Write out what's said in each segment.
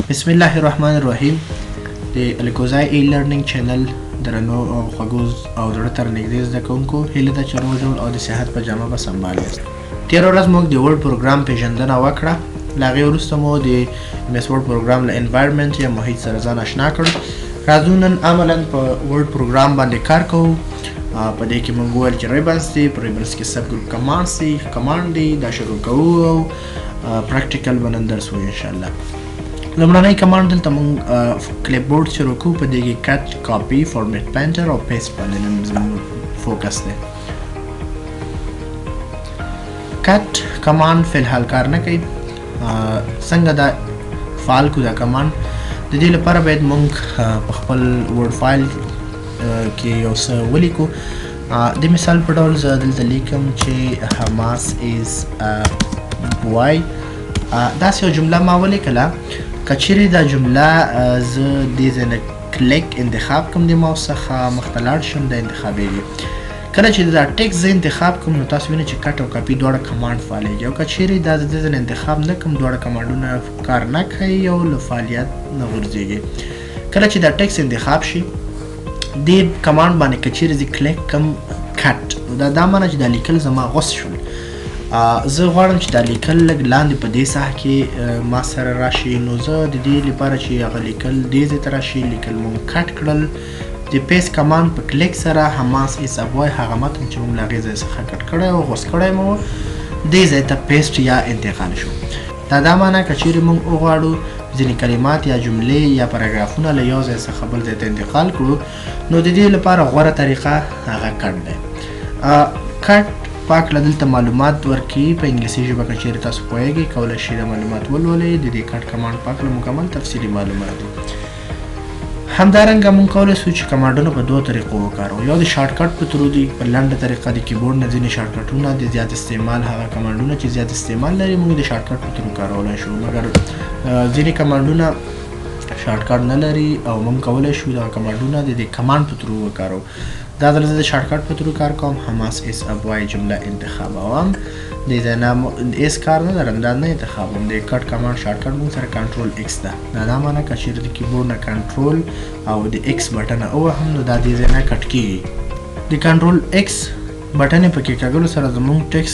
بسم الله الرحمن الرحیم. د الګوزای ای لرنینګ چینل درنو او خوږو او زړه تر نږدې زده کوونکو هیله ده چې روغ جوړ او د صحت په جامه به سمبال یاست. تېره ورځ موږ د ورډ پروګرام پیژندنه وکړه. له هغې وروسته مو د ایم ایس ورډ پروګرام له انوایرمنټ یا محیط سره ځان اشنا کړ. راځو نن عملا په ورډ پروګرام باندې کار کوو. په دې کې موږ وویل چې ریبنز دي، په ریبنز کې سب ګروپ کمانډز دي، کمانډ دي، دا شروع کوو او پریکټیکل به نن درس وایو انشاءالله. لومړنی کمانډ دلته موږ کلیپ بورډ شروع کوو. په دې کې کټ، کاپي، فارمیټ پینټر او پیسټ باندې نن زموږ فوکس دی. کټ کمانډ فی الحال کار نه کوي. څنګه دا فعال کړو دا کمانډ؟ د دې لپاره باید موږ په خپل ورډ فایل کې یو څه ولیکو. د مثال په ډول زه دلته لیکم چې حماس از بوای. داسې یو جمله ما ولیکله. که چیرې دا جمله زه دې ځای نه کلیک انتخاب کوم د ماوس څخه مخته لاړ شم دا انتخابېږي. کله چې دا ټکس زه انتخاب کوم نو تاسو وینئ چې کټ او کاپي دواړه کمانډ فعالېږي. او که چیرې دا د دې ځای نه انتخاب نه کوم دواړه کمانډونه کار نه کوي او له فعالیت نه غورځېږي. کله چې دا ټکس انتخاب شي دې کمانډ باندې که چیرې زه کلیک کوم کټ نو دا معنی چې دا لیکل زما غوڅ شول. زه غواړم چې دا لیکل لږ لاندې په دې ساحه کې ما سره راشي. نو زه د دې لپاره چې هغه لیکل دې ځای ته راشي لیکل مونږ کټ کړل. د پیسټ کمانډ په کلیک سره حماس از ابوای هغه متن چې موږ له هغې ځای څخه کټ کړی او غوڅ کړی مو دې ځای ته پیسټ یا انتقال شو. دا معنی که چیرې موږ وغواړو ځینې کلمات یا جملې یا پاراګرافونه له یو ځای څخه بل ځای ته انتقال کړو نو د دې لپاره غوره طریقه هغه کټ دی. کټ پاک له دلته معلومات ورکوي. په انګلیسي ژبه که چیرې تاسو پوهیږئ کولی شئ دا معلومات ولولئ. د دې کټ کمانډ پاک له مکمل تفصیلي معلومات دي. همدارنګه موږ کولی شو چې کمانډونه په دوه طریقو وکاروو. یو د شارټ کټ په ترو دي. په لنډه طریقه د کیبورډ نه ځینې شارټ کټونه د زیات استعمال هغه کمانډونه چې زیات استعمال لري موږ د شارټ کټ په ترو کارولی شو. مګر ځینې کمانډونه شارټ کټ نه لري او موږ کولی شو دغه کمانډونه د دې کمانډ په ترو وکاروو. دا ځل زه د شارټ کټ په ترو کار کوم. حماس از ابوای جمله انتخابوم. دې ځای نه ایس کار نه لرم دا نه انتخابوم. د کټ کمانډ شارټ کټ موږ سره کنټرول ایکس ده. دا معنی که چیرې د کیبورډ نه کنټرول او د ایکس بټن ووهم نو دا دې ځای نه کټ کېږي. د کنټرول ایکس بټن په کې کږلو سره زموږ ټکس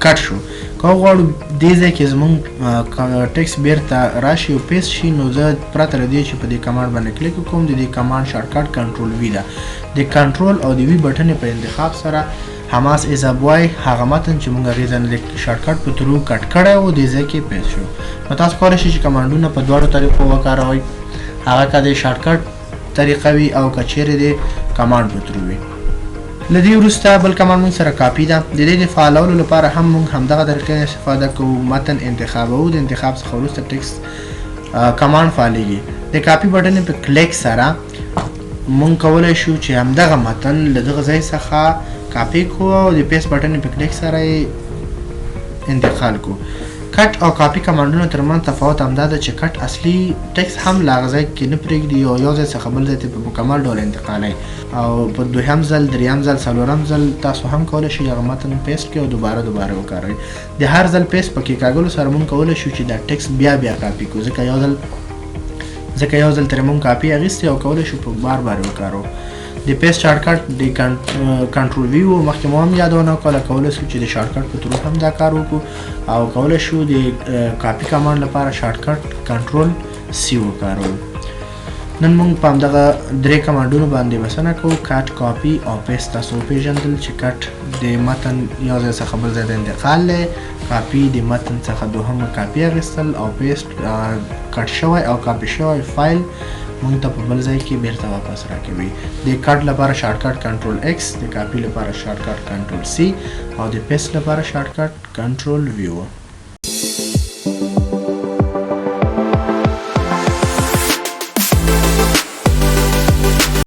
کټ شو. که وغواړو دې ځای کې زموږ ټکس بیرته راشي او پیسټ شي نو زه پرته له دې چې په دې کمانډ باندې کلیک وکړم د دې کمانډ شارټ کټ کنټرول وي ده. د کنټرول او د وي بټن په انتخاب سره حماس از ابوای هغه متن چې موږ هغې ځای نه د شارټ کټ په ترو کټ کړی و دې ځای کې پیسټ شو. نو تاسو کولی شئ چې کمانډونه په دواړو طریقو وکاروئ. هغه که د شارټ کټ طریقه وي او که چیرې د کمانډ په ترو وي. له دې وروسته بل کمانډ موږ سره کاپي ده. د دې د فعالولو لپاره هم موږ همدغه طریقې نه استفاده کوو. متن انتخابوو. د انتخاب څخه وروسته ټکس کمانډ فعالېږي. د کاپي بټن په کلیک سره موږ کولی شو چې همدغه متن له دغه ځای څخه کاپي کړو او د پیسټ بټن په کلیک سره یې انتقال کړو. کټ او کاپي کمانډونو ترمنځ تفاوت همدا ده چې کټ اصلي ټکس هم له هغه ځای کې نه پرېږدي او یو ځای څخه بل ځای ته په مکمل ډول انتقالوي. او په دویم ځل، دریم ځل، څلورم ځل تاسو هم کولی شئ هغه متن پیسټ کړئ او دوباره وکاروئ. د هر ځل پیسټ په کې کاږلو سره موږ کولی شو چې دا ټکس بیا کاپي کړو ځکه یو ځل ترې موږ کاپي اخیستی او کولی شو په بار وکاروو. د پیسټ شارټ کټ د کنټرول وي و مخکې مو هم یادونه وکړله. کولی شو چې د شارټ کټ په ترو هم دا کار وکړو او کولی شو د کاپي کمانډ لپاره شارټ کټ کنټرول سی وکاروو. نن موږ په همدغه درې کمانډونو باندې بسنه کوو. کټ، کاپي او پیسټ تاسو وپېژندل چې کټ د متن یو ځای څخه بل ځای ته انتقال دی. کاپي د متن څخه دوهمه کاپي اخیستل او پیسټ کټ شوی او کاپي شوی فایل موږ ته په بل ځای کې بیرته واپس راکوي. د کټ لپاره شارټ کټ کنټرول ایکس، د کاپي لپاره شارټ کټ کنټرول سی او د پیسټ لپاره شارټ کټ کنټرول وي.